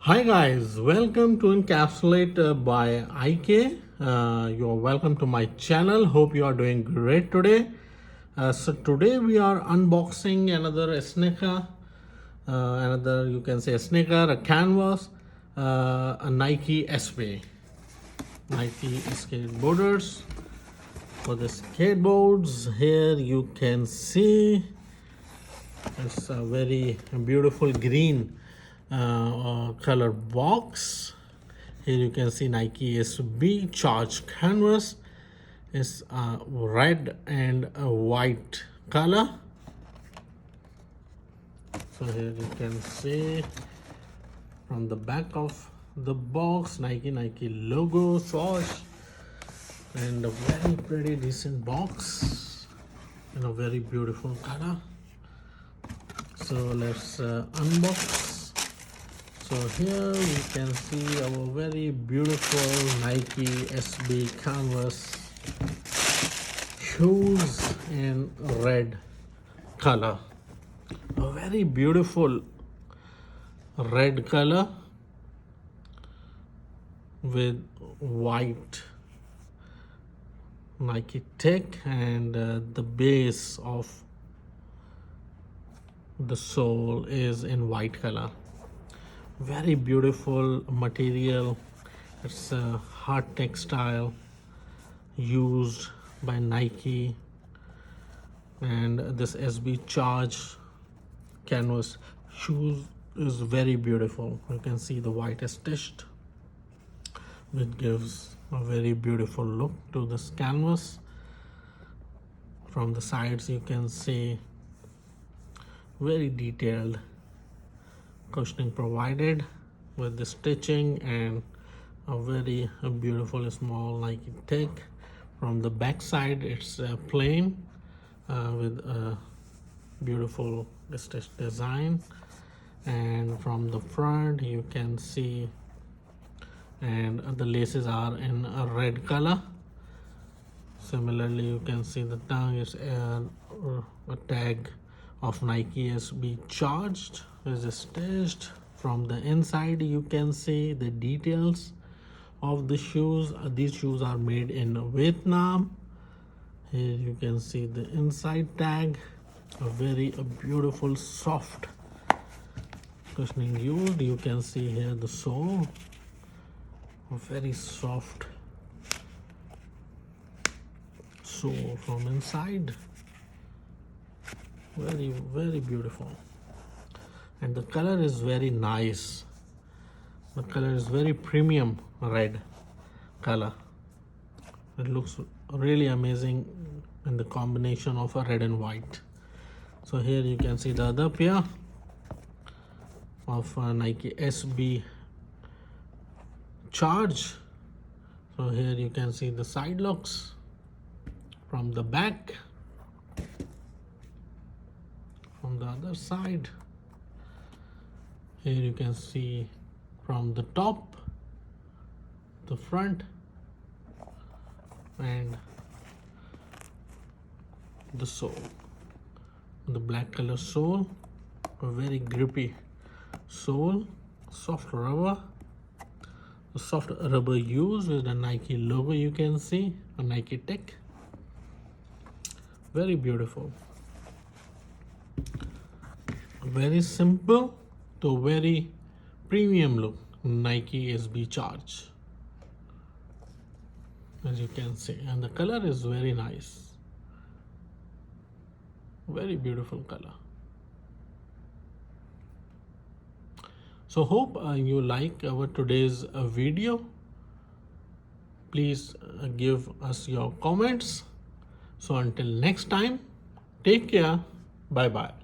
Hi guys, welcome to Encapsulate by IK. You're welcome to my channel. Hope you are doing great today. So today we are unboxing another sneaker, another you can say a sneaker, a canvas, a Nike SB, Nike skateboarders. For the skateboards, here you can see it's a very beautiful green color box. Here you can see Nike SB charged canvas. It's red and a white color. So here you can see from the back of the box Nike logo swatch, and a very pretty decent box in a very beautiful color. So let's unbox. So here we can see our very beautiful Nike SB canvas shoes in red color. A very beautiful red color with white Nike tech, and the base of the sole is in white color. Very beautiful material. It's a hard textile used by Nike, and this SB charge canvas shoes is very beautiful. You can see the white is stitched, which gives a very beautiful look to this canvas. From the sides you can see very detailed cushioning provided with the stitching and a very beautiful small Nike tag. From the back side it's plain with a beautiful stitched design, and from the front you can see, and the laces are in a red color. Similarly you can see the tongue is a tag of Nike SB charged is stitched. From the inside you can see the details of the shoes. These shoes are made in Vietnam. Here you can see the inside tag. A very beautiful soft cushioning used. You can see here the sole, a very soft sole from inside. Very beautiful, and the color is very nice. The color is very premium red color. It looks really amazing in the combination of a red and white. So here you can see the other pair of Nike SB charge. So here you can see the side looks from the back. From the other side, here you can see from the top, the front, and the sole. The black color sole, a very grippy sole, soft rubber. The soft rubber used with the Nike logo, you can see a Nike tech. Very beautiful. Very simple to very premium look Nike SB charge, as you can see, and the color is very nice. Very beautiful color. So hope you like our today's video. Please give us your comments. So until next time, take care. Bye bye.